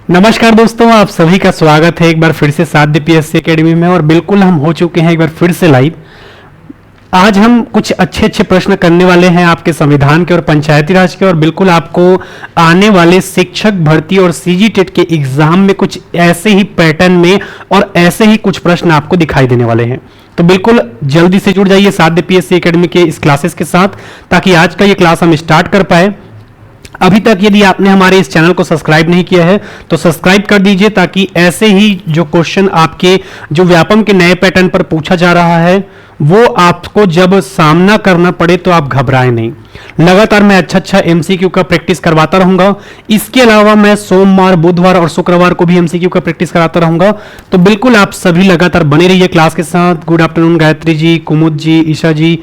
नमस्कार दोस्तों, आप सभी का स्वागत है एक बार फिर से साध्य पीएससी एकेडमी में। और बिल्कुल हम हो चुके हैं एक बार फिर से लाइव। आज हम कुछ अच्छे अच्छे प्रश्न करने वाले हैं आपके संविधान के और पंचायती राज के, और बिल्कुल आपको आने वाले शिक्षक भर्ती और सीजीटेट के एग्जाम में कुछ ऐसे ही पैटर्न में और ऐसे ही कुछ प्रश्न आपको दिखाई देने वाले हैं। तो बिल्कुल जल्दी से जुड़ जाइए साध्य पीएससी एकेडमी के इस क्लासेस के साथ, ताकि आज का ये क्लास हम स्टार्ट कर पाए। अभी तक यदि आपने हमारे इस चैनल को सब्सक्राइब नहीं किया है तो सब्सक्राइब कर दीजिए, ताकि ऐसे ही जो क्वेश्चन आपके जो व्यापम के नए पैटर्न पर पूछा जा रहा है वो आपको जब सामना करना पड़े तो आप घबराएं नहीं। लगातार मैं अच्छा एमसीक्यू का प्रैक्टिस करवाता रहूंगा। इसके अलावा मैं सोमवार, बुधवार और शुक्रवार को भी एमसीक्यू का प्रैक्टिस कराता रहूंगा। तो बिल्कुल आप सभी लगातार बने रहिए क्लास के साथ। गुड आफ्टरनून गायत्री जी, कुमुद जी, ईशा जी,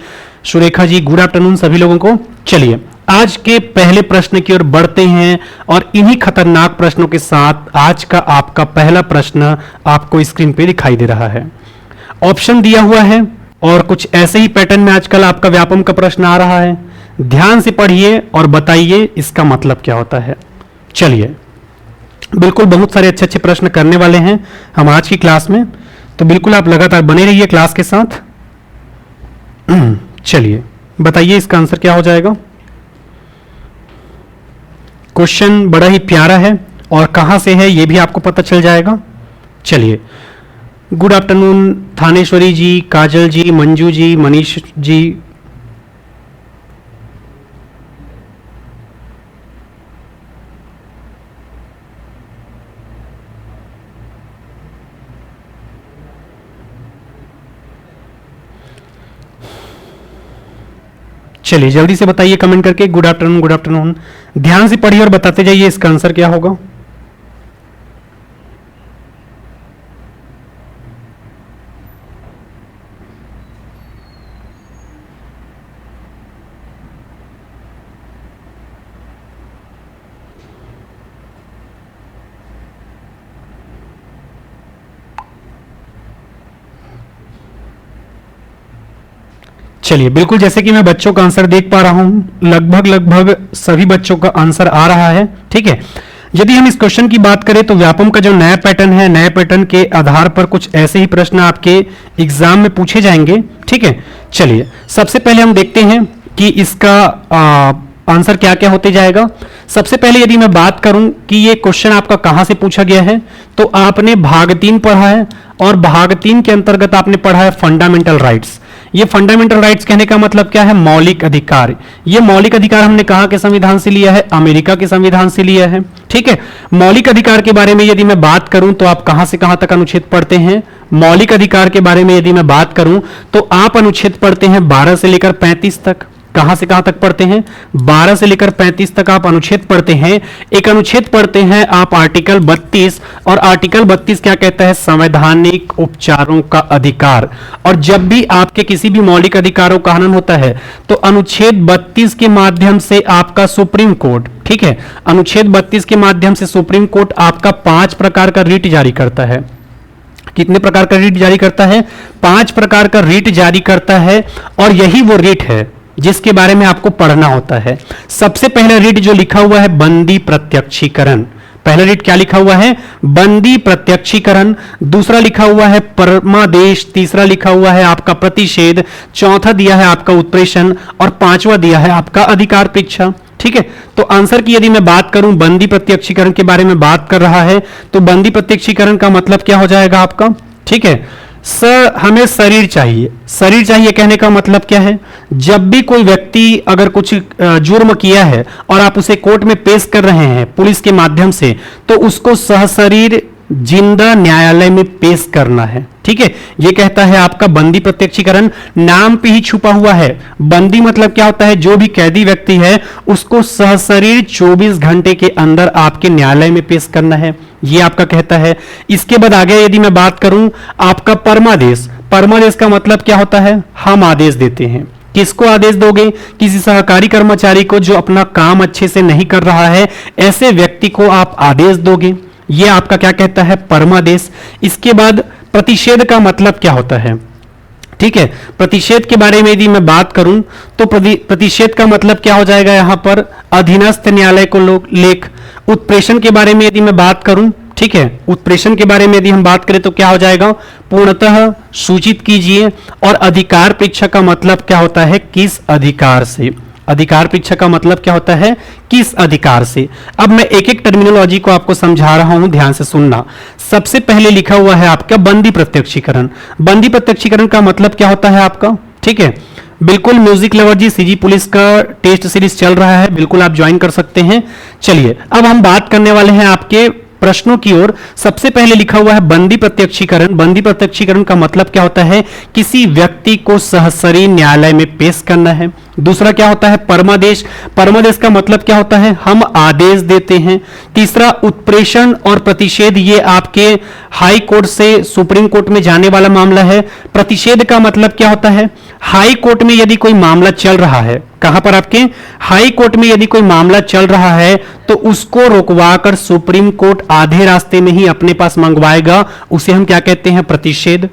सुरेखा जी, गुड आफ्टरनून सभी लोगों को। चलिए आज के पहले प्रश्न की ओर बढ़ते हैं, और इन्हीं खतरनाक प्रश्नों के साथ आज का आपका पहला प्रश्न आपको स्क्रीन पे दिखाई दे रहा है। ऑप्शन दिया हुआ है और कुछ ऐसे ही पैटर्न में आजकल आपका व्यापम का प्रश्न आ रहा है। ध्यान से पढ़िए और बताइए इसका मतलब क्या होता है। चलिए बिल्कुल बहुत सारे अच्छे अच्छे प्रश्न करने वाले हैं हम आज की क्लास में, तो बिल्कुल आप लगातार बने रहिए क्लास के साथ। चलिए बताइए इसका आंसर क्या हो जाएगा। क्वेश्चन बड़ा ही प्यारा है और कहां से है ये भी आपको पता चल जाएगा। चलिए गुड आफ्टरनून थानेश्वरी जी, काजल जी, मंजू जी, मनीष जी। चलिए जल्दी से बताइए कमेंट करके। Good afternoon, good afternoon. ध्यान से पढ़िए और बताते जाइए इसका आंसर क्या होगा। चलिए बिल्कुल जैसे कि मैं बच्चों का आंसर देख पा रहा हूं, लगभग सभी बच्चों का आंसर आ रहा है। ठीक है, यदि हम इस क्वेश्चन की बात करें तो व्यापम का जो नया पैटर्न है, नए पैटर्न के आधार पर कुछ ऐसे ही प्रश्न आपके एग्जाम में पूछे जाएंगे। ठीक है, चलिए सबसे पहले हम देखते हैं कि इसका आंसर क्या क्या होते जाएगा। सबसे पहले यदि मैं बात करूं कि ये क्वेश्चन आपका कहां से पूछा गया है, तो आपने भाग 3 पढ़ा है, और भाग 3 के अंतर्गत आपने पढ़ा है फंडामेंटल राइट्स। ये फंडामेंटल राइट्स कहने का मतलब क्या है? मौलिक अधिकार। ये मौलिक अधिकार हमने कहां के संविधान से लिया है? अमेरिका के संविधान से लिया है। ठीक है, मौलिक अधिकार के बारे में यदि मैं बात करूं तो आप कहां से कहां तक अनुच्छेद पढ़ते हैं? मौलिक अधिकार के बारे में यदि मैं बात करूं तो आप अनुच्छेद पढ़ते हैं 12 से लेकर 35 तक। कहां से कहां तक पढ़ते हैं? 12 से लेकर 35 तक आप अनुच्छेद पढ़ते हैं। एक अनुच्छेद पढ़ते हैं आप आर्टिकल 32, और आर्टिकल 32 क्या कहता है? संवैधानिक उपचारों का अधिकार। और जब भी आपके किसी भी मौलिक अधिकारों का हनन होता है तो अनुच्छेद 32 के माध्यम से आपका सुप्रीम कोर्ट, ठीक है, अनुच्छेद 32 के माध्यम से सुप्रीम कोर्ट आपका 5 प्रकार का रिट जारी करता है। कितने प्रकार का रिट जारी करता है? 5 प्रकार का रिट जारी करता है, और यही वो रिट है जिसके बारे में आपको पढ़ना होता है। सबसे पहला रिट जो लिखा हुआ है बंदी प्रत्यक्षीकरण। पहला रिट क्या लिखा हुआ है? बंदी प्रत्यक्षीकरण। दूसरा लिखा हुआ है परमादेश। तीसरा लिखा हुआ है आपका प्रतिषेध। चौथा दिया है आपका उत्प्रेषण, और पांचवा दिया है आपका अधिकार परीक्षा। ठीक है, तो आंसर की यदि मैं बात करूं, बंदी प्रत्यक्षीकरण के बारे में बात कर रहा है, तो बंदी प्रत्यक्षीकरण का मतलब क्या हो जाएगा आपका? ठीक है सर, हमें शरीर चाहिए। शरीर चाहिए कहने का मतलब क्या है? जब भी कोई व्यक्ति अगर कुछ जुर्म किया है और आप उसे कोर्ट में पेश कर रहे हैं पुलिस के माध्यम से, तो उसको सहशरीर जिंदा न्यायालय में पेश करना है। ठीक है, यह कहता है आपका बंदी प्रत्यक्षीकरण। नाम पे ही छुपा हुआ है। बंदी मतलब क्या होता है? जो भी कैदी व्यक्ति है उसको सहशरीर 24 घंटे के अंदर आपके न्यायालय में पेश करना है, यह आपका कहता है। इसके बाद आगे यदि मैं बात करूं आपका परमादेश। परमादेश का मतलब क्या होता है? हम आदेश देते हैं। किसको आदेश दोगे? किसी सहकारी कर्मचारी को जो अपना काम अच्छे से नहीं कर रहा है, ऐसे व्यक्ति को आप आदेश दोगे। यह आपका क्या कहता है? परमादेश। इसके बाद प्रतिषेध का मतलब क्या होता है? ठीक है। प्रतिषेध के बारे में यदि मैं बात करूं तो प्रतिषेध का मतलब क्या हो जाएगा यहां पर, अधीनस्थ न्यायालय को लेख। उत्प्रेषण के बारे में यदि मैं बात करूं, ठीक है, उत्प्रेषण के बारे में यदि हम बात करें तो क्या हो जाएगा, पूर्णतः सूचित कीजिए। और अधिकार परीक्षा का मतलब क्या होता है, किस अधिकार से। अधिकार परीक्षा का मतलब क्या होता है, किस अधिकार से। अब मैं एक एक टर्मिनोलॉजी को आपको समझा रहा हूं, ध्यान से सुनना। सबसे पहले लिखा हुआ है आपका बंदी प्रत्यक्षीकरण। बंदी प्रत्यक्षीकरण का मतलब क्या होता है आपका, ठीक है। बिल्कुल म्यूजिक लवर जी, सीजी पुलिस का टेस्ट सीरीज चल रहा है, बिल्कुल आप ज्वाइन कर सकते हैं। चलिए अब हम बात करने वाले हैं आपके प्रश्नों की ओर। सबसे पहले लिखा हुआ है बंदी प्रत्यक्षीकरण। बंदी प्रत्यक्षीकरण का मतलब क्या होता है, किसी व्यक्ति को सहसरी न्यायालय में पेश करना है। दूसरा क्या होता है, परमादेश। परमादेश का मतलब क्या होता है, हम आदेश देते हैं। तीसरा उत्प्रेषण और प्रतिषेध, ये आपके हाई कोर्ट से सुप्रीम कोर्ट में जाने वाला मामला है। प्रतिषेध का मतलब क्या होता है, हाई कोर्ट में यदि कोई मामला चल रहा है, कहां पर आपके हाई कोर्ट में यदि कोई मामला चल रहा है तो उसको रोकवाकर सुप्रीम कोर्ट आधे रास्ते में ही अपने पास मंगवाएगा, उसे हम क्या कहते हैं, प्रतिषेध।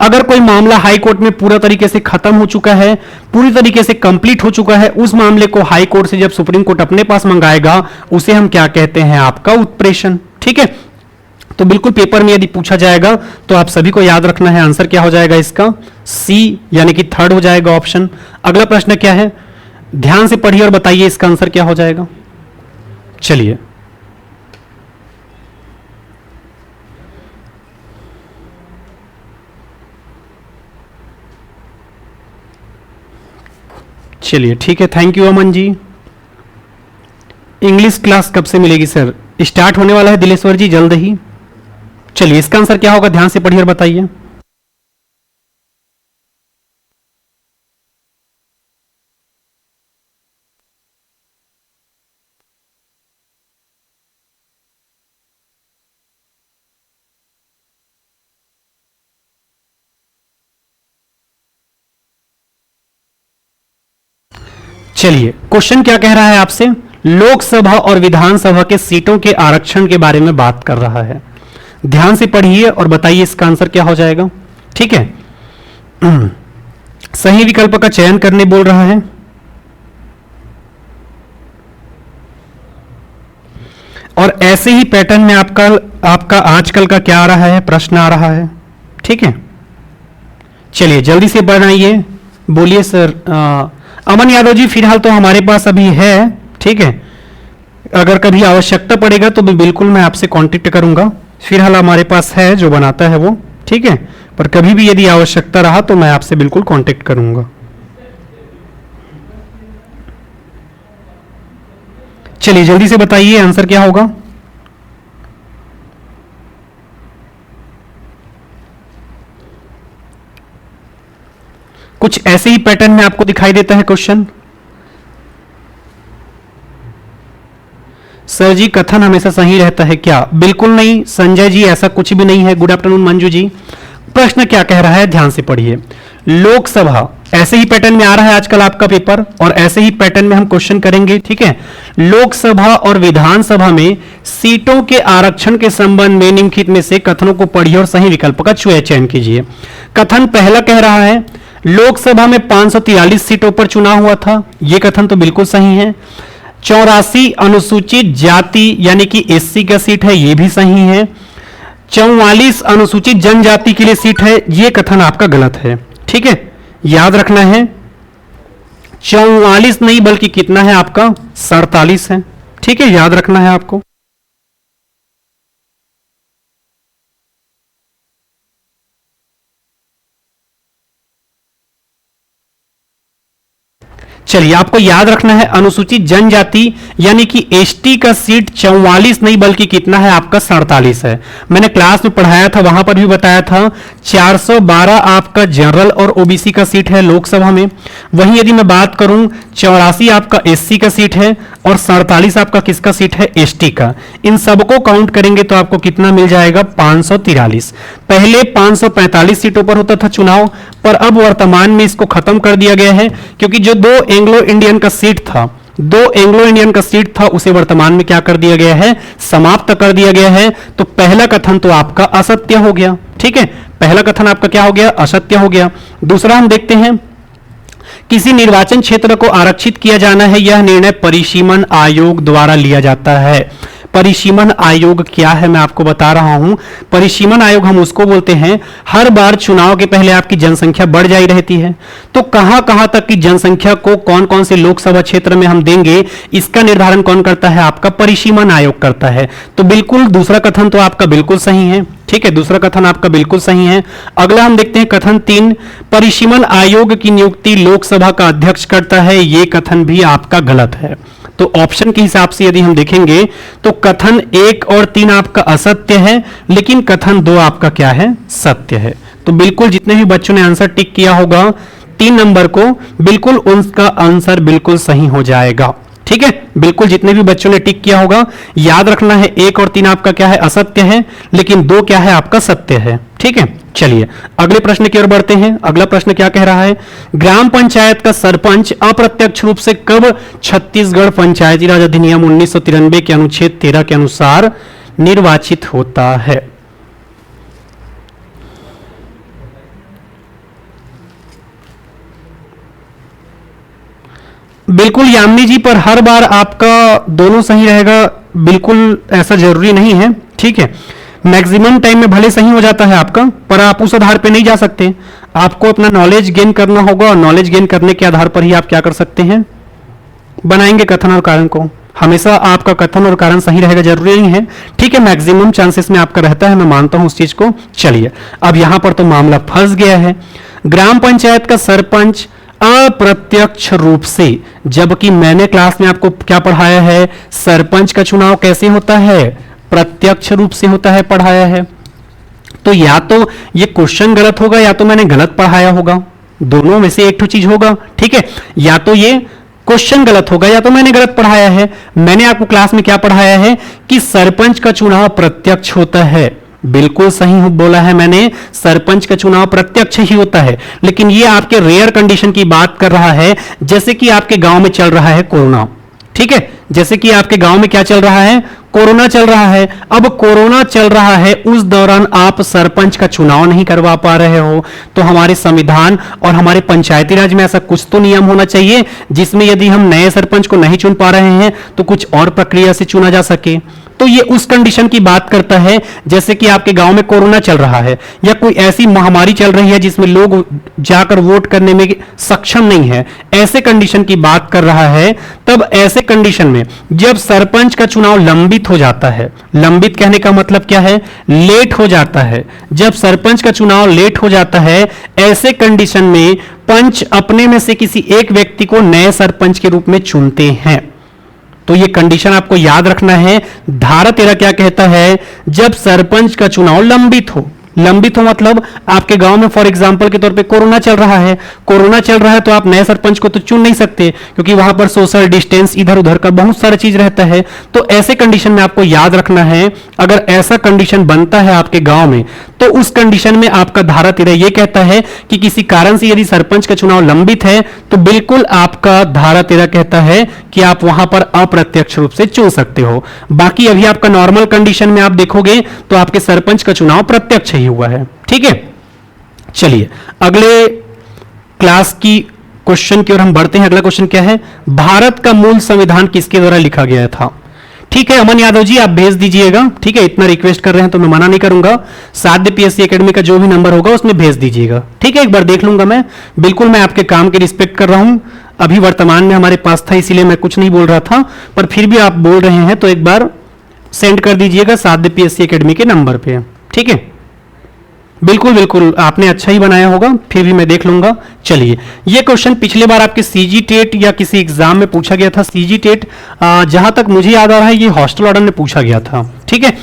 अगर कोई मामला हाई कोर्ट में पूरा तरीके से खत्म हो चुका है, पूरी तरीके से कंप्लीट हो चुका है, उस मामले को हाई कोर्ट से जब सुप्रीम कोर्ट अपने पास मंगाएगा उसे हम क्या कहते हैं, आपका उत्प्रेषण। ठीक है, तो बिल्कुल पेपर में यदि पूछा जाएगा तो आप सभी को याद रखना है, आंसर क्या हो जाएगा इसका, सी, यानी कि थर्ड हो जाएगा ऑप्शन। अगला प्रश्न क्या है, ध्यान से पढ़िए और बताइए इसका आंसर क्या हो जाएगा। चलिए चलिए ठीक है, thank you Aman ji. English class कब से मिलेगी सर? स्टार्ट होने वाला है दिलेश्वर जी जल्द ही। चलिए इसका आंसर क्या होगा, ध्यान से पढ़िए और बताइए। चलिए क्वेश्चन क्या कह रहा है आपसे, लोकसभा और विधानसभा के सीटों के आरक्षण के बारे में बात कर रहा है। ध्यान से पढ़िए और बताइए इसका आंसर क्या हो जाएगा। ठीक है, सही विकल्प का चयन करने बोल रहा है। और ऐसे ही पैटर्न में आपका आजकल का क्या आ रहा है, प्रश्न आ रहा है। ठीक है, चलिए जल्दी से बनाइए, बोलिए सर। अमन यादव जी फिलहाल तो हमारे पास अभी है, ठीक है, अगर कभी आवश्यकता पड़ेगा तो बिल्कुल मैं आपसे कांटेक्ट करूंगा। फिलहाल हमारे पास है जो बनाता है वो, ठीक है, पर कभी भी यदि आवश्यकता रहा तो मैं आपसे बिल्कुल कांटेक्ट करूंगा। चलिए जल्दी से बताइए आंसर क्या होगा। कुछ ऐसे ही पैटर्न में आपको दिखाई देता है क्वेश्चन। सर जी कथन हमेशा सही रहता है क्या? बिल्कुल नहीं संजय जी, ऐसा कुछ भी नहीं है। Good afternoon Manju ji. प्रश्न क्या कह रहा है, ध्यान से पढ़िए। लोकसभा, ऐसे ही पैटर्न में आ रहा है आजकल आपका पेपर, और ऐसे ही पैटर्न में हम क्वेश्चन करेंगे। ठीक है, लोकसभा और विधानसभा में सीटों के आरक्षण के संबंध में निम्नलिखित में से कथनों को पढ़िए और सही विकल्प का चयन कीजिए। कथन पहला कह रहा है लोकसभा में 543 सीटों पर चुनाव हुआ था, यह कथन तो बिल्कुल सही है। 84 अनुसूचित जाति यानी कि एससी का सीट है, यह भी सही है। 44 अनुसूचित जनजाति के लिए सीट है, यह कथन आपका गलत है। ठीक है, याद रखना है 44 नहीं बल्कि कितना है आपका 47 है। ठीक है, याद रखना है आपको। चलिए आपको याद रखना है अनुसूचित जनजाति यानी कि एसटी का सीट 44 नहीं बल्कि कितना है आपका 47 है। मैंने क्लास में पढ़ाया था, वहां पर भी बताया था 412 आपका जनरल और ओबीसी का सीट है लोकसभा में। वहीं यदि मैं बात करूं 84 आपका एससी का सीट है और 47 आपका किसका सीट है, एसटी का। इन सबको काउंट करेंगे तो आपको कितना मिल जाएगा, 543। पहले 545 सीटों पर होता था चुनाव, पर अब वर्तमान में इसको खत्म कर दिया गया है, क्योंकि जो दो एंग्लो इंडियन का सीट था उसे वर्तमान में क्या कर दिया गया है, समाप्त कर दिया गया है। तो पहला कथन तो आपका असत्य हो गया। ठीक है, पहला कथन आपका क्या हो गया, असत्य हो गया। दूसरा हम देखते हैं, किसी निर्वाचन क्षेत्र को आरक्षित किया जाना है, यह निर्णय परिसीमन आयोग द्वारा लिया जाता है। परिसीमन आयोग क्या है मैं आपको बता रहा हूं। परिसीमन आयोग हम उसको बोलते हैं, हर बार चुनाव के पहले आपकी जनसंख्या बढ़ जाती रहती है, तो कहां कहां तक की जनसंख्या को कौन कौन से लोकसभा क्षेत्र में हम देंगे, इसका निर्धारण कौन करता है, आपका परिसीमन आयोग करता है। तो बिल्कुल दूसरा कथन तो आपका बिल्कुल सही है, ठीक है, दूसरा कथन आपका बिल्कुल सही है। अगला हम देखते हैं कथन 3, परिसीमन आयोग की नियुक्ति लोकसभा का अध्यक्ष करता है, यह कथन भी आपका गलत है। तो ऑप्शन के हिसाब से यदि हम देखेंगे तो कथन 1 और 3 आपका असत्य है, लेकिन कथन 2 आपका क्या है, सत्य है। तो बिल्कुल जितने भी बच्चों ने आंसर टिक किया होगा 3 नंबर को, बिल्कुल उनका आंसर बिल्कुल सही हो जाएगा, ठीक है। बिल्कुल जितने भी बच्चों ने टिक किया होगा, याद रखना है 1 और 3 आपका क्या है, असत्य है, लेकिन 2 क्या है, आपका सत्य है, ठीक है। चलिए अगले प्रश्न की ओर बढ़ते हैं। अगला प्रश्न क्या कह रहा है, ग्राम पंचायत का सरपंच अप्रत्यक्ष रूप से कब छत्तीसगढ़ पंचायती राज अधिनियम 1993 के अनुच्छेद 13 के अनुसार निर्वाचित होता है। बिल्कुल यामिनी जी, पर हर बार आपका दोनों सही रहेगा, बिल्कुल ऐसा जरूरी नहीं है, ठीक है। मैक्सिमम टाइम में भले सही हो जाता है आपका, पर आप उस आधार पे नहीं जा सकते, आपको अपना नॉलेज गेन करना होगा, और नॉलेज गेन करने के आधार पर ही आप क्या कर सकते हैं, बनाएंगे कथन और कारण को। हमेशा आपका कथन और कारण सही रहेगा जरूरी नहीं है, ठीक है, मैक्सिमम चांसेस में आपका रहता है, मैं मानता हूं उस चीज को। चलिए अब यहां पर तो मामला फंस गया है। ग्राम पंचायत का सरपंच अप्रत्यक्ष रूप से, जबकि मैंने क्लास में आपको क्या पढ़ाया है, सरपंच का चुनाव कैसे होता है, प्रत्यक्ष रूप से होता है, पढ़ाया है। तो या तो ये क्वेश्चन गलत होगा, या तो मैंने गलत पढ़ाया होगा, दोनों में से एक चीज होगा, ठीक है। या तो ये क्वेश्चन गलत होगा, या तो मैंने गलत पढ़ाया है। मैंने आपको क्लास में क्या पढ़ाया है कि सरपंच का चुनाव प्रत्यक्ष होता है, बिल्कुल सही बोला है मैंने, सरपंच का चुनाव प्रत्यक्ष ही होता है। लेकिन ये आपके रेयर कंडीशन की बात कर रहा है, जैसे कि आपके गांव में चल रहा है कोरोना, ठीक है, जैसे कि आपके गांव में क्या चल रहा है, कोरोना चल रहा है। अब कोरोना चल रहा है, उस दौरान आप सरपंच का चुनाव नहीं करवा पा रहे हो, तो हमारे संविधान और हमारे पंचायती राज में ऐसा कुछ तो नियम होना चाहिए जिसमें यदि हम नए सरपंच को नहीं चुन पा रहे हैं तो कुछ और प्रक्रिया से चुना जा सके। तो ये उस कंडीशन की बात करता है, जैसे कि आपके गांव में कोरोना चल रहा है, या कोई ऐसी महामारी चल रही है जिसमें लोग जाकर वोट करने में सक्षम नहीं है, ऐसे कंडीशन की बात कर रहा है। तब ऐसे कंडीशन में जब सरपंच का चुनाव लंबित हो जाता है, लंबित कहने का मतलब क्या है, लेट हो जाता है, जब सरपंच का चुनाव लेट हो जाता है, ऐसे कंडीशन में पंच अपने में से किसी एक व्यक्ति को नए सरपंच के रूप में चुनते हैं। तो ये कंडीशन आपको याद रखना है। धारा 13 क्या कहता है, जब सरपंच का चुनाव लंबित हो, लंबित हो मतलब आपके गांव में फॉर एग्जांपल के तौर पे कोरोना चल रहा है, कोरोना चल रहा है, तो आप नए सरपंच को तो चुन नहीं सकते, क्योंकि वहां पर सोशल डिस्टेंस इधर उधर का बहुत सारा चीज रहता है। तो ऐसे कंडीशन में आपको याद रखना है, अगर ऐसा कंडीशन बनता है आपके गांव में, तो उस कंडीशन में आपका धारा 13 यह कहता है कि किसी कारण से यदि सरपंच का चुनाव लंबित है, तो बिल्कुल आपका धारा 13 कहता है कि आप वहां पर अप्रत्यक्ष रूप से चुन सकते हो। बाकी अभी आपका नॉर्मल कंडीशन में आप देखोगे तो आपके सरपंच का चुनाव प्रत्यक्ष ही हुआ है, ठीक है। चलिए अगले क्लास की क्वेश्चन की ओर हम बढ़ते हैं। अगला क्वेश्चन क्या है, भारत का मूल संविधान किसके द्वारा लिखा गया था। ठीक है अमन यादव जी, आप भेज दीजिएगा, ठीक है, इतना रिक्वेस्ट कर रहे हैं तो मैं मना नहीं करूंगा। साध्य पीएससी एकेडमी का जो भी नंबर होगा उसमें भेज दीजिएगा, ठीक है, एक बार देख लूंगा मैं, बिल्कुल मैं आपके काम की रिस्पेक्ट कर रहा हूं। अभी वर्तमान में हमारे पास था इसीलिए मैं कुछ नहीं बोल रहा था, पर फिर भी आप बोल रहे हैं तो एक बार सेंड कर दीजिएगा साध्य पीएससी एकेडमी के नंबर पे, ठीक है। बिल्कुल बिल्कुल आपने अच्छा ही बनाया होगा, फिर भी मैं देख लूंगा। चलिए ये क्वेश्चन पिछले बार आपके सीजी टेट या किसी एग्जाम में पूछा गया था। सीजी टेट जहां तक मुझे याद आ रहा है ये हॉस्टल ऑर्डर में पूछा गया था, ठीक है।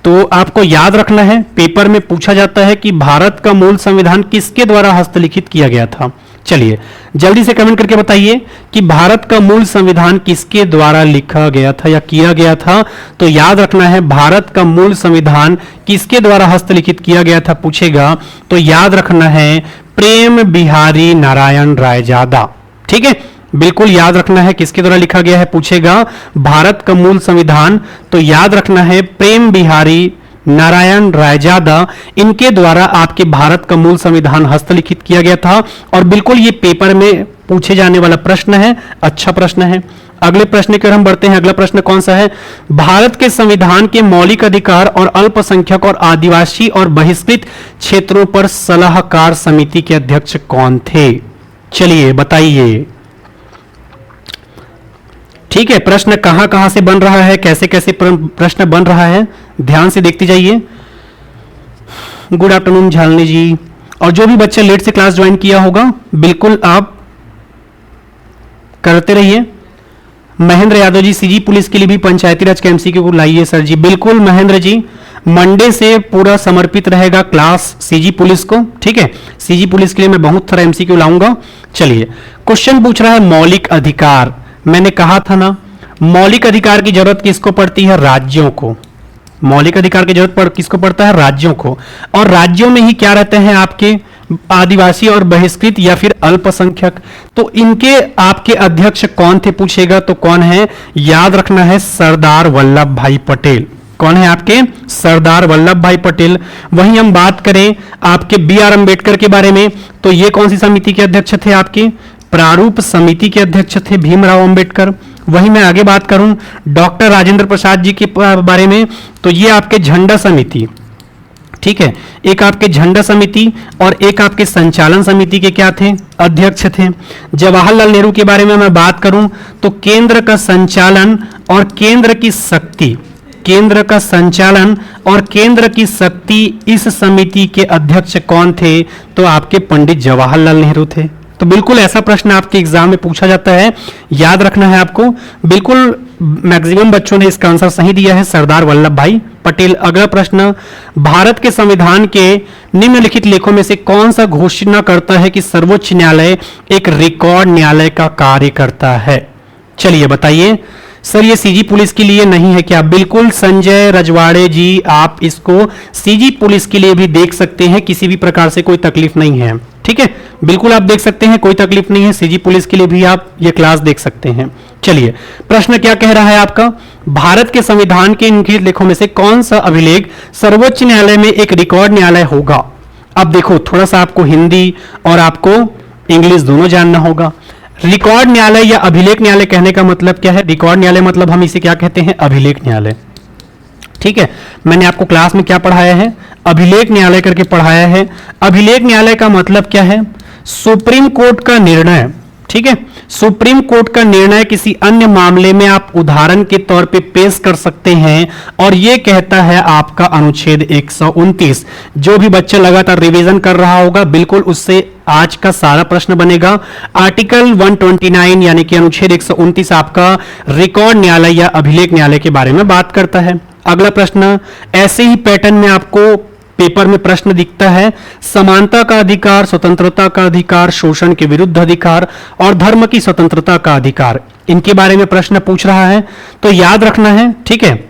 तो आपको याद रखना है, पेपर में पूछा जाता है कि भारत का मूल संविधान किसके द्वारा हस्तलिखित किया गया था। चलिए जल्दी से कमेंट करके बताइए कि भारत का मूल संविधान किसके द्वारा लिखा गया था या किया गया था। तो याद रखना है भारत का मूल संविधान किसके द्वारा हस्तलिखित किया गया था पूछेगा, तो याद रखना है प्रेम बिहारी नारायण रायजादा, ठीक है, बिल्कुल याद रखना है किसके द्वारा लिखा गया है पूछेगा, भारत का मूल संविधान, तो याद रखना है प्रेम बिहारी नारायण रायजादा, इनके द्वारा आपके भारत का मूल संविधान हस्तलिखित किया गया था। और बिल्कुल ये पेपर में पूछे जाने वाला प्रश्न है, अच्छा प्रश्न है। अगले प्रश्न की ओर हम बढ़ते हैं। अगला प्रश्न कौन सा है? भारत के संविधान के मौलिक अधिकार और अल्पसंख्यक और आदिवासी और बहिष्कृत क्षेत्रों पर सलाहकार समिति के अध्यक्ष कौन थे? चलिए बताइए। ठीक है, प्रश्न कहां कहां से बन रहा है, कैसे कैसे प्रश्न बन रहा है, ध्यान से देखते जाइए। गुड आफ्टरनून झालनी जी। और जो भी बच्चे लेट से क्लास ज्वाइन किया होगा, बिल्कुल आप करते रहिए। महेंद्र यादव जी, सीजी पुलिस के लिए भी पंचायती राज के एमसीक्यू को लाइए सर जी। बिल्कुल महेंद्र जी, मंडे से पूरा समर्पित रहेगा क्लास सीजी पुलिस को। ठीक है, सीजी पुलिस के लिए मैं बहुत सारा एमसीक्यू लाऊंगा। चलिए, क्वेश्चन पूछ रहा है मौलिक अधिकार। मैंने कहा था ना, मौलिक अधिकार की जरूरत किसको पड़ती है? राज्यों को। मौलिक अधिकार की जरूरत किसको पड़ता है? राज्यों को। और राज्यों में ही क्या रहते हैं आपके? आदिवासी और बहिष्कृत या फिर अल्पसंख्यक। तो इनके आपके अध्यक्ष कौन थे पूछेगा तो कौन है? याद रखना है, सरदार वल्लभ भाई पटेल। कौन है आपके? सरदार वल्लभ भाई पटेल। वहीं हम बात करें आपके बी.आर. अंबेडकर के बारे में, तो ये कौन सी समिति के अध्यक्ष थे आपके? प्रारूप समिति के अध्यक्ष थे भीमराव अंबेडकर। वहीं मैं आगे बात करूं डॉक्टर राजेंद्र प्रसाद जी के बारे में, तो ये आपके झंडा समिति, ठीक है, एक आपके झंडा समिति और एक आपके संचालन समिति के क्या थे? अध्यक्ष थे। जवाहरलाल नेहरू के बारे में मैं बात करूं तो केंद्र का संचालन और केंद्र की शक्ति, केंद्र का संचालन और केंद्र की शक्ति, इस समिति के अध्यक्ष कौन थे? तो आपके पंडित जवाहरलाल नेहरू थे। तो बिल्कुल ऐसा प्रश्न आपके एग्जाम में पूछा जाता है, याद रखना है आपको। बिल्कुल मैक्सिमम बच्चों ने इसका आंसर सही दिया है, सरदार वल्लभ भाई पटेल। अगला प्रश्न, भारत के संविधान के निम्नलिखित लेखों में से कौन सा घोषणा करता है कि सर्वोच्च न्यायालय एक रिकॉर्ड न्यायालय का कार्य करता है? चलिए बताइए। सर ये सीजी पुलिस के लिए नहीं है क्या? बिल्कुल संजय रजवाड़े जी, आप इसको सीजी पुलिस के लिए भी देख सकते हैं, किसी भी प्रकार से कोई तकलीफ नहीं है। ठीक है, बिल्कुल आप देख सकते हैं, कोई तकलीफ नहीं है। सीजी पुलिस के लिए भी आप ये क्लास देख सकते हैं। चलिए, प्रश्न क्या कह रहा है आपका? भारत के संविधान के निम्नलिखित लेखों में से कौन सा अभिलेख सर्वोच्च न्यायालय में एक रिकॉर्ड न्यायालय होगा? अब देखो, थोड़ा सा आपको हिंदी और आपको इंग्लिश दोनों जानना होगा। रिकॉर्ड न्यायालय या अभिलेख न्यायालय कहने का मतलब क्या है? रिकॉर्ड न्यायालय मतलब हम इसे क्या कहते हैं? अभिलेख न्यायालय। ठीक है, मैंने आपको क्लास में क्या पढ़ाया है? अभिलेख न्यायालय करके पढ़ाया है। अभिलेख न्यायालय का मतलब क्या है? सुप्रीम कोर्ट का निर्णय। ठीक है, सुप्रीम कोर्ट का निर्णय किसी अन्य मामले में आप उदाहरण के तौर पे पेश कर सकते हैं, और यह कहता है आपका अनुच्छेद 129। जो भी बच्चा लगातार रिवीजन कर रहा होगा, बिल्कुल उससे आज का सारा प्रश्न बनेगा। आर्टिकल 129 यानी कि अनुच्छेद 129 आपका रिकॉर्ड न्यायालय या अभिलेख न्यायालय के बारे में बात करता है। अगला प्रश्न, ऐसे ही पैटर्न में आपको पेपर में प्रश्न दिखता है, समानता का अधिकार, स्वतंत्रता का अधिकार, शोषण के विरुद्ध अधिकार और धर्म की स्वतंत्रता का अधिकार, इनके बारे में प्रश्न पूछ रहा है। तो याद रखना है, ठीक है,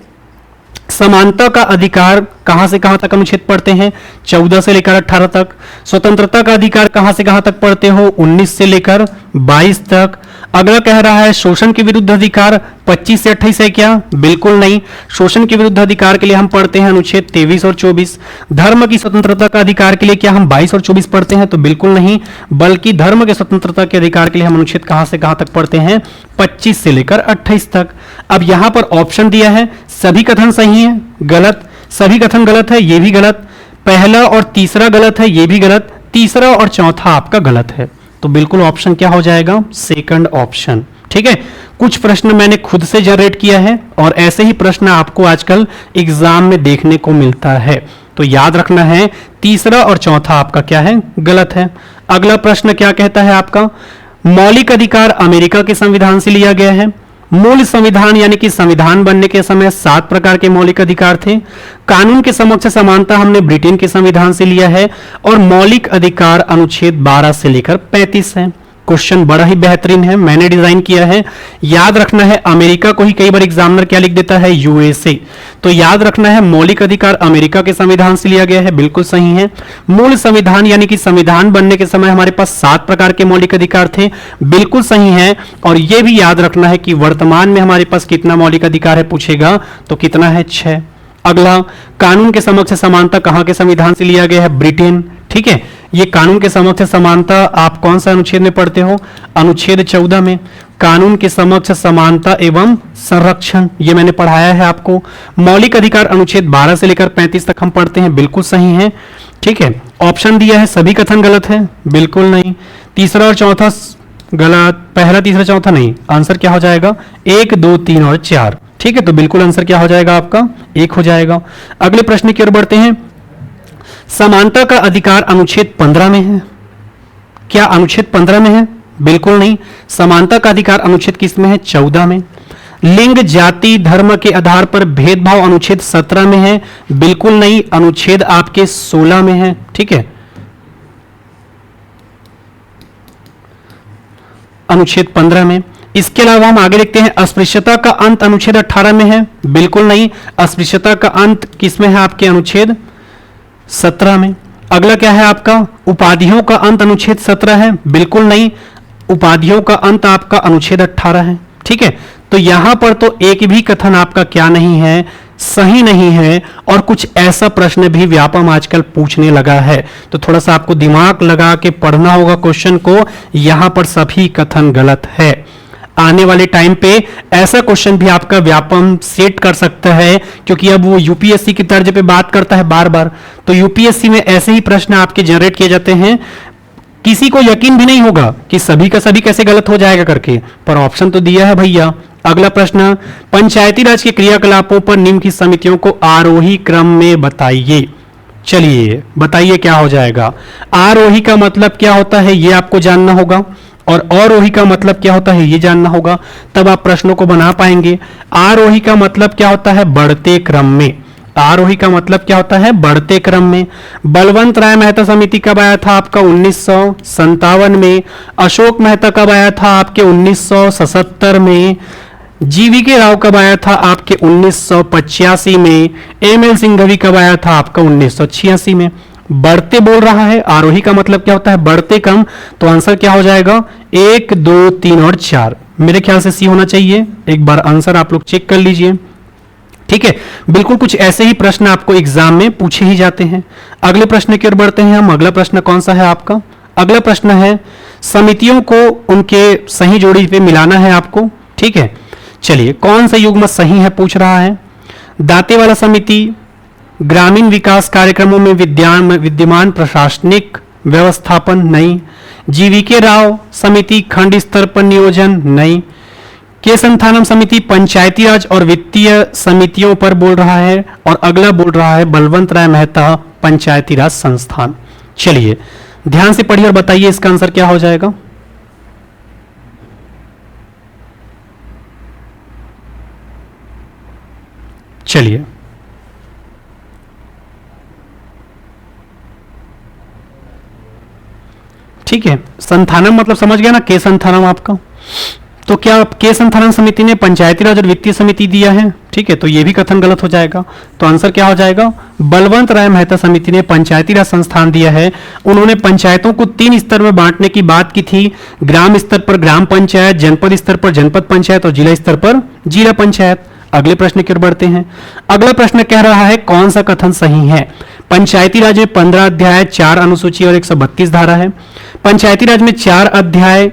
समानता का अधिकार कहां से कहां तक अनुच्छेद पढ़ते हैं? 14 से लेकर 18 तक। स्वतंत्रता का अधिकार कहां से कहां तक पढ़ते हो? 19 से लेकर 22 तक। अगला कह रहा है शोषण के विरुद्ध अधिकार 25 से 28 है क्या? बिल्कुल नहीं। शोषण के विरुद्ध अधिकार के लिए हम पढ़ते हैं अनुच्छेद 23 और 24। धर्म की स्वतंत्रता का अधिकार के लिए क्या हम 22 और 24 पढ़ते हैं? तो बिल्कुल नहीं, बल्कि धर्म के स्वतंत्रता के अधिकार के लिए हम अनुच्छेद कहां से कहां तक पढ़ते हैं? 25 से लेकर 28 तक। अब यहां पर ऑप्शन दिया है, सभी कथन सही है, गलत, सभी कथन गलत है, ये भी गलत, पहला और तीसरा गलत है, ये भी गलत, तीसरा और चौथा आपका गलत है। तो बिल्कुल ऑप्शन क्या हो जाएगा? Second option. ठीक है, कुछ प्रश्न मैंने खुद से जनरेट किया है और ऐसे ही प्रश्न आपको आजकल एग्जाम में देखने को मिलता है। तो याद रखना है, तीसरा और चौथा आपका क्या है? गलत है। अगला प्रश्न क्या कहता है आपका? मौलिक अधिकार अमेरिका के संविधान से लिया गया है। मूल संविधान यानी कि संविधान बनने के समय 7 प्रकार के मौलिक अधिकार थे। कानून के समक्ष समानता हमने ब्रिटेन के संविधान से लिया है, और मौलिक अधिकार अनुच्छेद 12 से लेकर 35 है। क्वेश्चन बड़ा ही बेहतरीन है, मैंने डिजाइन किया है। याद रखना है, अमेरिका को ही कई बार एग्जामिनर क्या लिख देता है? यूएसए। तो याद रखना है, मौलिक अधिकार अमेरिका के संविधान से लिया गया है, बिल्कुल सही है। मूल संविधान यानी कि संविधान बनने के समय हमारे पास 7 प्रकार के मौलिक अधिकार थे, बिल्कुल सही है। और यह भी याद रखना है कि वर्तमान में हमारे पास कितना मौलिक अधिकार है पूछेगा तो कितना है? 6। अगला, कानून के समक्ष समानता कहां के संविधान से लिया गया है? ब्रिटेन। ठीक है, ये कानून के समक्ष समानता आप कौन सा अनुच्छेद में पढ़ते हो? अनुच्छेद 14 में। कानून के समक्ष समानता एवं संरक्षण, ये मैंने पढ़ाया है आपको। मौलिक अधिकार अनुच्छेद 12 से लेकर 35 तक हम पढ़ते हैं, बिल्कुल सही है। ठीक है, ऑप्शन दिया है, सभी कथन गलत है, बिल्कुल नहीं। तीसरा और चौथा गलत, पहला तीसरा चौथा नहीं। आंसर क्या हो जाएगा? 1 2 3 और 4। ठीक है, तो बिल्कुल आंसर क्या हो जाएगा आपका? 1 हो जाएगा। अगले प्रश्न की ओर बढ़ते हैं। समानता का अधिकार अनुच्छेद 15 में है। क्या अनुच्छेद 15 में है? बिल्कुल नहीं। समानता का अधिकार अनुच्छेद किस में है? 14 में। लिंग, जाति, धर्म के आधार पर भेदभाव अनुच्छेद 17 में है, बिल्कुल नहीं। अनुच्छेद आपके 16 में है। ठीक है, अनुच्छेद 15 में। इसके अलावा हम आगे देखते हैं, अस्पृश्यता का अंत अनुच्छेद 18 में है, बिल्कुल नहीं। अस्पृश्यता का अंत किस में है? आपके अनुच्छेद 17 में। अगला क्या है आपका? उपाधियों का अंत अनुच्छेद 17 है, बिल्कुल नहीं। उपाधियों का अंत आपका अनुच्छेद 18 है। ठीक है, तो यहां पर तो एक भी कथन आपका क्या नहीं है? सही नहीं है। और कुछ ऐसा प्रश्न भी व्यापम आजकल पूछने लगा है, तो थोड़ा सा आपको दिमाग लगा के पढ़ना होगा क्वेश्चन को। यहां पर सभी कथन गलत है। आने वाले टाइम पे ऐसा क्वेश्चन भी आपका व्यापम सेट कर सकता है, क्योंकि अब वो यूपीएससी की तर्ज पे बात करता है बार बार। तो यूपीएससी में ऐसे ही प्रश्न आपके जनरेट किए जाते हैं, किसी को यकीन भी नहीं होगा कि सभी का सभी कैसे गलत हो जाएगा करके, पर ऑप्शन तो दिया है भैया। अगला प्रश्न, पंचायती राज के क्रियाकलापों पर निम्न की समितियों को आरोही क्रम में बताइए। चलिए बताइए क्या हो जाएगा। आरोही का मतलब क्या होता है ये आपको जानना होगा, और अवरोही का मतलब क्या होता है ये जानना होगा, तब आप प्रश्नों को बना पाएंगे। आरोही का मतलब क्या होता है? बढ़ते क्रम में। आरोही का मतलब क्या होता है? बढ़ते क्रम में। बलवंत राय मेहता समिति कब आया था? आपका 1957 में। अशोक मेहता कब आया था? आपके 1977 में। जीवीके राव कब आया था? आपके 1985 में। एमएल सिंघवी कब आया था? आपका 1986 में। बढ़ते बोल रहा है, आरोही का मतलब क्या होता है? बढ़ते क्रम। तो आंसर क्या हो जाएगा? 1 2 3 और 4। मेरे ख्याल से सी होना चाहिए। एक बार आंसर आप लोग चेक कर लीजिए। ठीक है, बिल्कुल कुछ ऐसे ही प्रश्न आपको एग्जाम में पूछे ही जाते हैं। अगले प्रश्न की ओर बढ़ते हैं हम। अगला प्रश्न कौन सा है आपका? अगला प्रश्न है, समितियों को उनके सही जोड़ी पे मिलाना है आपको। ठीक है, चलिए कौन सा युग्म सही है पूछ रहा है। दांतेवाला समिति ग्रामीण विकास कार्यक्रमों में विद्यमान प्रशासनिक व्यवस्थापन नहीं। जीवीके राव समिति खंड स्तर पर नियोजन नहीं। के संथानम समिति पंचायती राज और वित्तीय समितियों पर बोल रहा है, और अगला बोल रहा है बलवंत राय मेहता पंचायती राज संस्थान। चलिए ध्यान से पढ़िए और बताइए इसका आंसर क्या हो जाएगा। चलिए ठीक है, संथानम मतलब समझ गया ना, के संथानम आपका। तो क्या के संथानम समिति ने पंचायती राज और वित्तीय समिति दिया है? ठीक है, तो ये भी कथन गलत हो जाएगा। तो आंसर क्या हो जाएगा? बलवंत राय मेहता समिति ने पंचायती राज संस्थान दिया है। उन्होंने पंचायतों को 3 स्तर में बांटने की बात की थी। ग्राम स्तर पर ग्राम पंचायत, जनपद स्तर पर जनपद पंचायत और जिला स्तर पर जिला पंचायत। अगले प्रश्न की ओर बढ़ते हैं। अगला प्रश्न कह रहा है, कौन सा कथन सही है? पंचायती राज में 15 अध्याय, 4 अनुसूची और 132 धारा है। पंचायती राज में 4 अध्याय,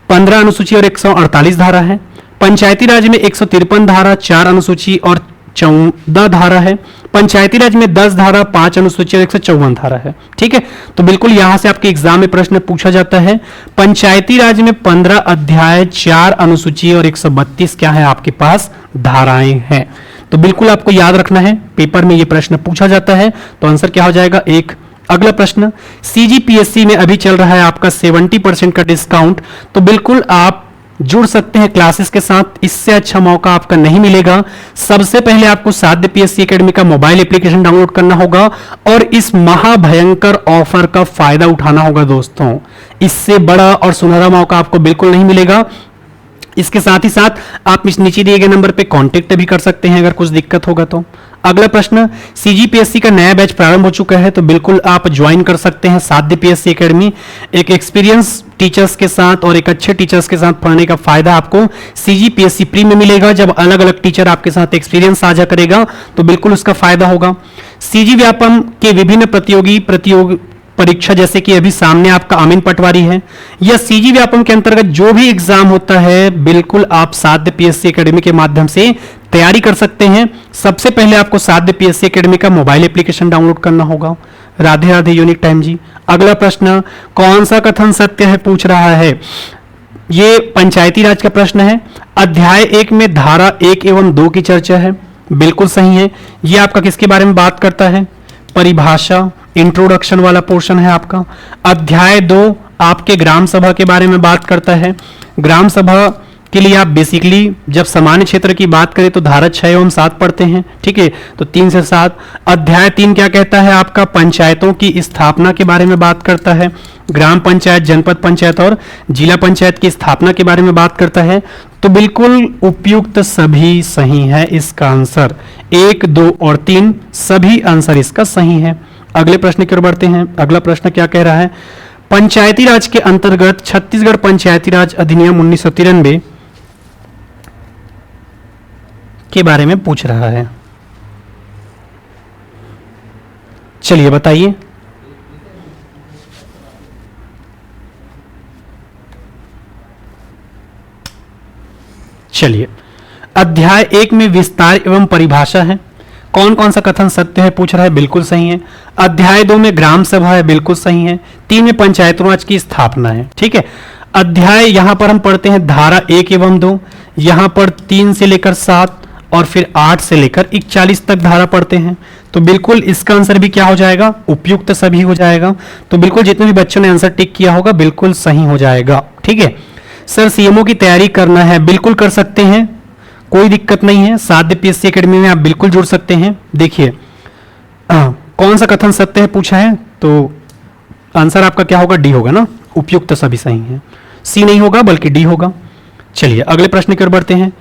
15 अनुसूची और 148 धारा है। पंचायती राज में 153 धारा, 4 अनुसूची और 14 धारा है। पंचायती राज में 10 धारा, 5 अनुसूची और 154 धारा है। ठीक है, तो बिल्कुल यहां से आपके एग्जाम में प्रश्न पूछा जाता है। पंचायती राज में 15 अध्याय, 4 अनुसूची और 132 क्या है आपके पास? धाराएं हैं। तो बिल्कुल आपको याद रखना है, पेपर में यह प्रश्न पूछा जाता है। तो आंसर क्या हो जाएगा? 1। अगला प्रश्न, सीजीपीएससी में अभी चल रहा है आपका 70% का डिस्काउंट, तो बिल्कुल आप जुड़ सकते हैं क्लासेस के साथ। इससे अच्छा मौका आपका नहीं मिलेगा। सबसे पहले आपको साध्य पीएससी एकेडमी का मोबाइल एप्लीकेशन डाउनलोड करना होगा और इस महाभयंकर ऑफर का फायदा उठाना होगा दोस्तों। इससे बड़ा और सुनहरा मौका आपको बिल्कुल नहीं मिलेगा। इसके साथ ही साथ आप इस नीचे दिए गए नंबर पे कांटेक्ट भी कर सकते हैं अगर कुछ दिक्कत होगा तो। अगला प्रश्न, सीजीपीएससी का नया बैच प्रारंभ हो चुका है, तो बिल्कुल आप ज्वाइन कर सकते हैं साध्य पीएससी एकेडमी। एक एक्सपीरियंस टीचर्स के साथ और एक अच्छे टीचर्स के साथ पढ़ने का फायदा आपको सीजीपीएससी प्री में मिलेगा। जब अलग अलग टीचर आपके साथ एक्सपीरियंस साझा करेगा तो बिल्कुल उसका फायदा होगा। सीजी व्यापम के विभिन्न प्रतियोगी परीक्षा, जैसे कि अभी सामने आपका अमीन पटवारी है, या सीजी व्यापम के अंतर्गत जो भी एग्जाम होता है, बिल्कुल आप साध्य पीएससी एकेडमी के माध्यम से तैयारी कर सकते हैं। सबसे पहले आपको साध्य पीएससी एकेडमी का मोबाइल एप्लीकेशन डाउनलोड करना होगा। राधे राधे यूनिक टाइम जी। अगला प्रश्न, कौन सा कथन सत्य है पूछ रहा है। ये पंचायती राज का प्रश्न है। अध्याय 1 में धारा 1 एवं 2 की चर्चा है, बिल्कुल सही है। ये आपका किसके बारे में बात करता है, परिभाषा, इंट्रोडक्शन वाला पोर्शन है आपका। अध्याय 2 आपके ग्राम सभा के बारे में बात करता है। ग्राम सभा के लिए आप बेसिकली जब सामान्य क्षेत्र की बात करें तो धारा 6 एवं 7 पढ़ते हैं, ठीक है, तो 3 से 7। अध्याय 3 क्या कहता है, आपका पंचायतों की स्थापना के बारे में बात करता है। ग्राम पंचायत, जनपद पंचायत और जिला पंचायत की स्थापना के बारे में बात करता है। तो बिल्कुल उपयुक्त सभी सही है इसका आंसर। 1, 2 और 3 सभी आंसर इसका सही है। अगले प्रश्न की ओर बढ़ते हैं। अगला प्रश्न क्या कह रहा है, पंचायती राज के अंतर्गत छत्तीसगढ़ पंचायती राज अधिनियम 1993 के बारे में पूछ रहा है। चलिए बताइए। चलिए, अध्याय 1 में विस्तार एवं परिभाषा है। कौन कौन सा कथन सत्य है पूछ रहा है, बिल्कुल सही है। अध्याय 2 में ग्राम सभा है, बिल्कुल सही है। 3 में पंचायत राज की स्थापना है, ठीक है। अध्याय यहां पर हम पढ़ते हैं धारा 1 एवं 2, यहां पर 3 से लेकर 7 और फिर 8 से लेकर 41 तक धारा पढ़ते हैं। तो बिल्कुल इसका आंसर भी क्या हो जाएगा, उपयुक्त सभी हो जाएगा। तो बिल्कुल जितने भी बच्चों ने आंसर टिक किया होगा बिल्कुल सही हो जाएगा, ठीक है। सर सीएमओ की तैयारी करना है, बिल्कुल कर सकते हैं, कोई दिक्कत नहीं है। साध्य पीएससी एकेडमी में आप बिल्कुल जुड़ सकते हैं। देखिए कौन सा कथन सत्य है पूछा है, तो आंसर आपका क्या होगा, डी होगा ना, उपयुक्त सभी सही है। सी नहीं होगा बल्कि डी होगा। चलिए अगले प्रश्न की ओर बढ़ते हैं।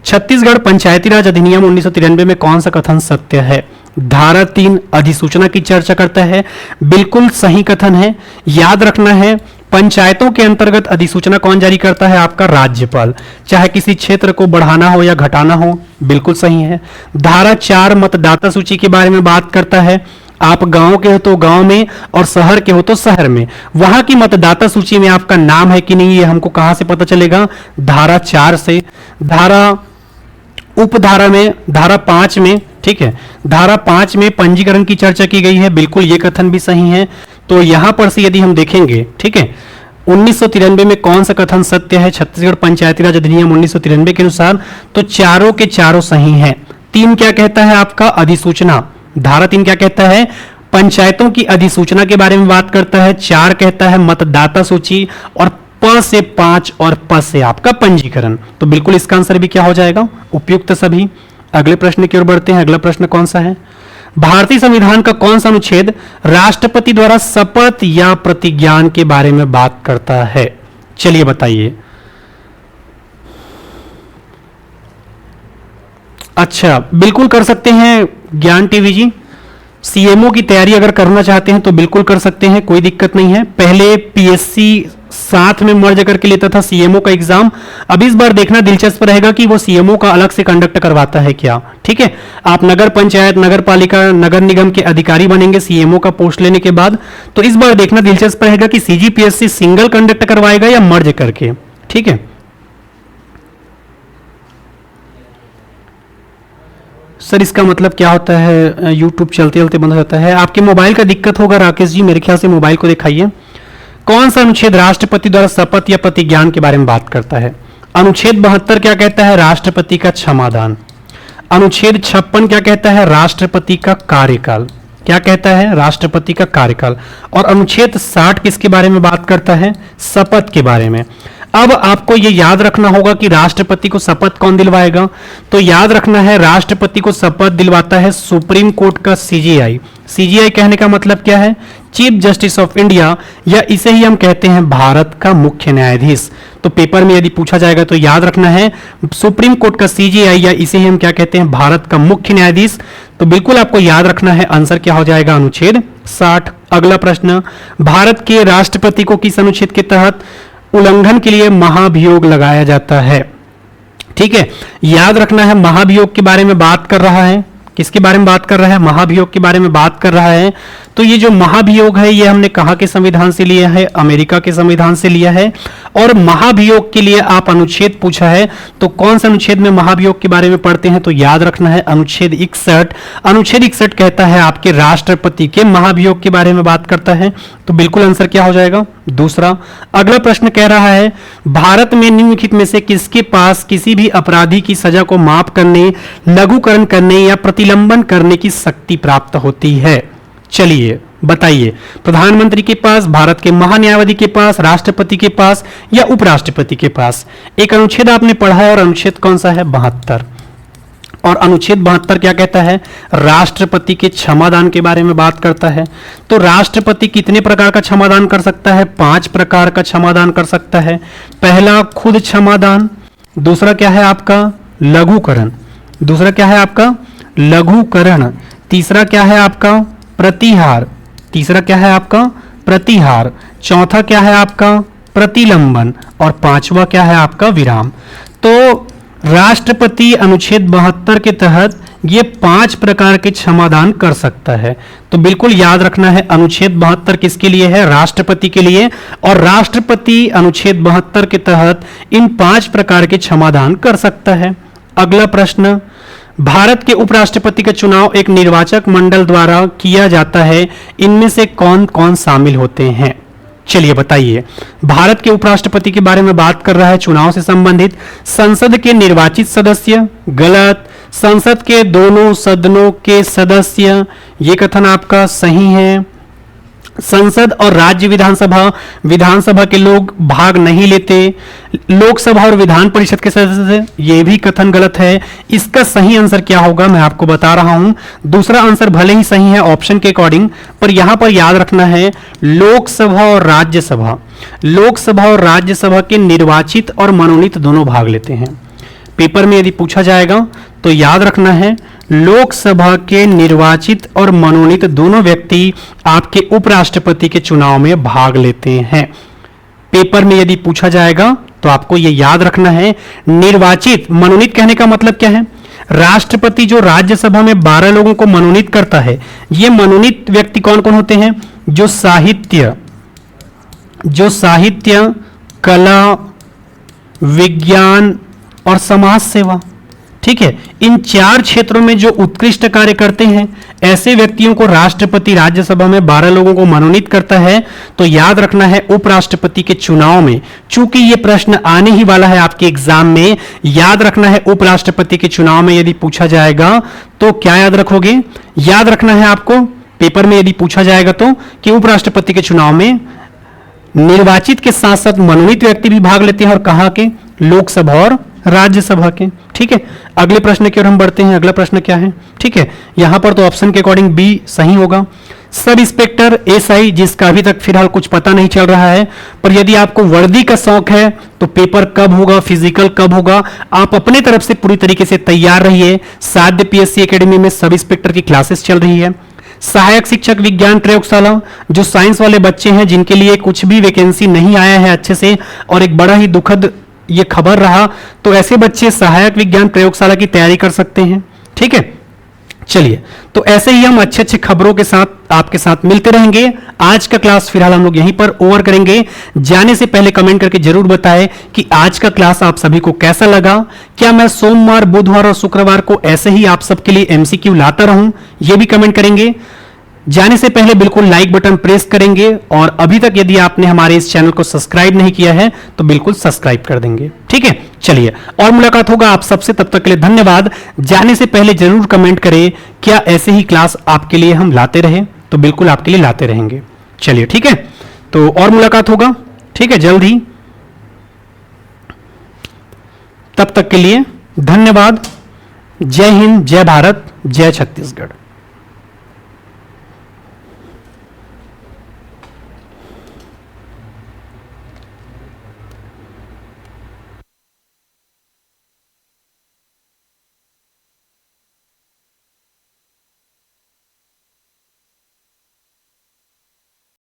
छत्तीसगढ़ पंचायती राज अधिनियम 1993 में कौन सा कथन सत्य है। धारा 3 अधिसूचना की चर्चा करता है, बिल्कुल सही कथन है। याद रखना है पंचायतों के अंतर्गत अधिसूचना कौन जारी करता है, आपका राज्यपाल, चाहे किसी क्षेत्र को बढ़ाना हो या घटाना हो, बिल्कुल सही है। धारा 4 मतदाता सूची के बारे में बात करता है। आप गांव के हो तो गांव में और शहर के हो तो शहर में, वहां की मतदाता सूची में आपका नाम है कि नहीं, ये हमको कहां से पता चलेगा, धारा 4 से। धारा उपधारा में धारा 5 में, ठीक है, धारा 5 में पंजीकरण की चर्चा की गई है, बिल्कुल ये कथन भी सही है। तो यहां पर से यदि हम देखेंगे, ठीक है, 1993 में कौन सा कथन सत्य है छत्तीसगढ़ पंचायती राज अधिनियम 1993 के अनुसार, तो चारों के चारों सही हैं। 3 क्या कहता है आपका, अधिसूचना, धारा 3 क्या कहता है, पंचायतों की अधिसूचना के बारे में बात करता है। 4 कहता है मतदाता सूची, और प से 5 और प से आपका पंजीकरण। तो बिल्कुल इसका आंसर भी क्या हो जाएगा, उपयुक्त सभी। अगले प्रश्न की ओर बढ़ते हैं। अगला प्रश्न कौन सा है, भारतीय संविधान का कौन सा अनुच्छेद राष्ट्रपति द्वारा शपथ या प्रतिज्ञान के बारे में बात करता है। चलिए बताइए। अच्छा, बिल्कुल कर सकते हैं ज्ञान टीवी जी। सीएमओ की तैयारी अगर करना चाहते हैं तो बिल्कुल कर सकते हैं, कोई दिक्कत नहीं है। पहले पीएससी साथ में मर्ज करके लेता था सीएमओ का एग्जाम, अब इस बार देखना दिलचस्प रहेगा कि वो सीएमओ का अलग से कंडक्ट करवाता है क्या, ठीक है। आप नगर पंचायत, नगर पालिका, नगर निगम के अधिकारी बनेंगे सीएमओ का पोस्ट लेने के बाद, तो इस बार देखना दिलचस्प रहेगा कि सीजीपीएससी सिंगल कंडक्ट करवाएगा या मर्ज करके, ठीक है। सर इसका मतलब क्या होता है, यूट्यूब चलते चलते बंद हो जाता है, आपके मोबाइल का दिक्कत होगा राकेश जी, मेरे ख्याल से मोबाइल को दिखाइए। कौन सा अनुच्छेद राष्ट्रपति द्वारा शपथ या प्रतिज्ञान के बारे में बात करता है। अनुच्छेद 72 क्या कहता है, राष्ट्रपति का क्षमादान। अनुच्छेद 56 क्या कहता है, राष्ट्रपति का कार्यकाल। क्या कहता है, राष्ट्रपति का कार्यकाल। और अनुच्छेद 60 किसके बारे में बात करता है, शपथ के बारे में। अब आपको यह याद रखना होगा कि राष्ट्रपति को शपथ कौन दिलवाएगा, तो याद रखना है राष्ट्रपति को शपथ दिलवाता है सुप्रीम कोर्ट का सीजीआई। सीजीआई कहने का मतलब क्या है, चीफ जस्टिस ऑफ इंडिया, या इसे ही हम कहते हैं भारत का मुख्य न्यायाधीश। तो पेपर में यदि पूछा जाएगा तो याद रखना है सुप्रीम कोर्ट का सीजेआई, या इसे ही हम क्या कहते हैं, भारत का मुख्य न्यायाधीश। तो बिल्कुल आपको याद रखना है, आंसर क्या हो जाएगा, अनुच्छेद 60। अगला प्रश्न, भारत के राष्ट्रपति को किस अनुच्छेद के तहत उल्लंघन के लिए महाभियोग लगाया जाता है? ठीक है, याद रखना है, महाभियोग के बारे में बात कर रहा है। किसके बारे में बात कर रहा है? महाभियोग के बारे में बात कर रहा है। तो ये जो महाभियोग है ये हमने कहां के संविधान से लिया है? अमेरिका के संविधान से लिया है। और महाभियोग के लिए आप अनुच्छेद पूछा है, तो कौन सा अनुच्छेद में महाभियोग के बारे में पढ़ते हैं? तो याद रखना है अनुच्छेद 61। अनुच्छेद 61 कहता है आपके राष्ट्रपति के महाभियोग के बारे में बात करता है। तो बिल्कुल आंसर क्या हो जाएगा? दूसरा। अगला प्रश्न कह रहा है, भारत में निम्नलिखित में से किसके पास किसी भी अपराधी की सजा को माफ करने, लघुकरण करने या प्रतिलंबन करने की शक्ति प्राप्त होती है? चलिए बताइए, प्रधानमंत्री के पास, भारत के महान्यायवादी के पास, राष्ट्रपति के पास, या उपराष्ट्रपति के पास? एक अनुच्छेद आपने पढ़ा है, और अनुच्छेद कौन सा है? 72। और अनुच्छेद 72 क्या कहता है? राष्ट्रपति के क्षमादान के बारे में बात करता है। तो राष्ट्रपति कितने प्रकार का क्षमादान कर सकता है? 5 प्रकार का क्षमादान कर सकता है। पहला खुद क्षमादान, दूसरा क्या है आपका? लघुकरण, दूसरा क्या है आपका? लघुकरण, तीसरा क्या है आपका? प्रतिहार, तीसरा क्या है आपका? प्रतिहार, चौथा क्या है आपका? प्रतिलंबन, और पांचवा क्या है आपका? विराम। तो राष्ट्रपति अनुच्छेद 72 के तहत ये 5 प्रकार के क्षमादान कर सकता है। तो बिल्कुल याद रखना है, अनुच्छेद 72 किसके लिए है? राष्ट्रपति के लिए। और राष्ट्रपति अनुच्छेद 72 के तहत इन 5 प्रकार के क्षमादान कर सकता है। अगला प्रश्न, भारत के उपराष्ट्रपति का चुनाव एक निर्वाचक मंडल द्वारा किया जाता है, इनमें से कौन कौन शामिल होते हैं? चलिए बताइए, भारत के उपराष्ट्रपति के बारे में बात कर रहा है, चुनाव से संबंधित। संसद के निर्वाचित सदस्य, गलत। संसद के दोनों सदनों के सदस्य, ये कथन आपका सही है। संसद और राज्य विधानसभा के लोग भाग नहीं लेते। लोकसभा और विधान परिषद के सदस्य, ये भी कथन गलत है। इसका सही आंसर क्या होगा मैं आपको बता रहा हूं। दूसरा आंसर भले ही सही है ऑप्शन के अकॉर्डिंग, पर यहां पर याद रखना है लोकसभा और राज्यसभा, लोकसभा और राज्यसभा के निर्वाचित और मनोनीत दोनों भाग लेते हैं। पेपर में यदि पूछा जाएगा तो याद रखना है लोकसभा के निर्वाचित और मनोनीत दोनों व्यक्ति आपके उपराष्ट्रपति के चुनाव में भाग लेते हैं। पेपर में यदि पूछा जाएगा तो आपको यह याद रखना है, निर्वाचित, मनोनीत कहने का मतलब क्या है? राष्ट्रपति जो राज्यसभा में 12 लोगों को मनोनीत करता है, ये मनोनीत व्यक्ति कौन कौन होते हैं? जो साहित्य, कला, विज्ञान और समाज सेवा, ठीक है, इन 4 क्षेत्रों में जो उत्कृष्ट कार्य करते हैं, ऐसे व्यक्तियों को राष्ट्रपति राज्यसभा में 12 लोगों को मनोनीत करता है। तो याद रखना है उपराष्ट्रपति के चुनाव में, चूंकि ये प्रश्न आने ही वाला है आपके एग्जाम में, याद रखना है उपराष्ट्रपति के चुनाव में यदि पूछा जाएगा तो क्या याद रखोगे? याद रखना है आपको, पेपर में यदि पूछा जाएगा तो, कि उपराष्ट्रपति के चुनाव में निर्वाचित के साथ साथ मनोनीत व्यक्ति भी भाग लेते हैं, और कहां के? लोकसभा और राज्यसभा के। ठीक है, अगले प्रश्न की ओर हम बढ़ते हैं। अगला प्रश्न क्या है? ठीक है, यहां पर तो ऑप्शन के अकॉर्डिंग बी सही होगा। सब इंस्पेक्टर एसआई, जिसका अभी तक फिलहाल कुछ पता नहीं चल रहा है, पर यदि आपको वर्दी का शौक है तो पेपर कब होगा, फिजिकल कब होगा, आप अपने तरफ से पूरी तरीके से तैयार रहिए। साध्य पीएससी एकेडमी में सब इंस्पेक्टर की क्लासेस चल रही है। सहायक शिक्षक विज्ञान प्रयोगशाला, जो साइंस वाले बच्चे हैं जिनके लिए कुछ भी वैकेंसी नहीं आया है अच्छे से, और एक बड़ा ही दुखद ये खबर रहा, तो ऐसे बच्चे सहायक विज्ञान प्रयोगशाला की तैयारी कर सकते हैं। ठीक है, चलिए, तो ऐसे ही हम अच्छे अच्छे खबरों के साथ आपके साथ मिलते रहेंगे। आज का क्लास फिलहाल हम लोग यहीं पर ओवर करेंगे। जाने से पहले कमेंट करके जरूर बताएं कि आज का क्लास आप सभी को कैसा लगा। क्या मैं सोमवार, बुधवार और शुक्रवार को ऐसे ही आप सबके लिए एमसीक्यू लाता रहूं, यह भी कमेंट करेंगे। जाने से पहले बिल्कुल लाइक बटन प्रेस करेंगे, और अभी तक यदि आपने हमारे इस चैनल को सब्सक्राइब नहीं किया है तो बिल्कुल सब्सक्राइब कर देंगे। ठीक है, चलिए, और मुलाकात होगा आप सबसे, तब तक के लिए धन्यवाद। जाने से पहले जरूर कमेंट करें, क्या ऐसे ही क्लास आपके लिए हम लाते रहे? तो बिल्कुल आपके लिए लाते रहेंगे। चलिए, ठीक है, तो और मुलाकात होगा, ठीक है, जल्द ही। तब तक के लिए धन्यवाद। जय हिंद, जय भारत, जय छत्तीसगढ़।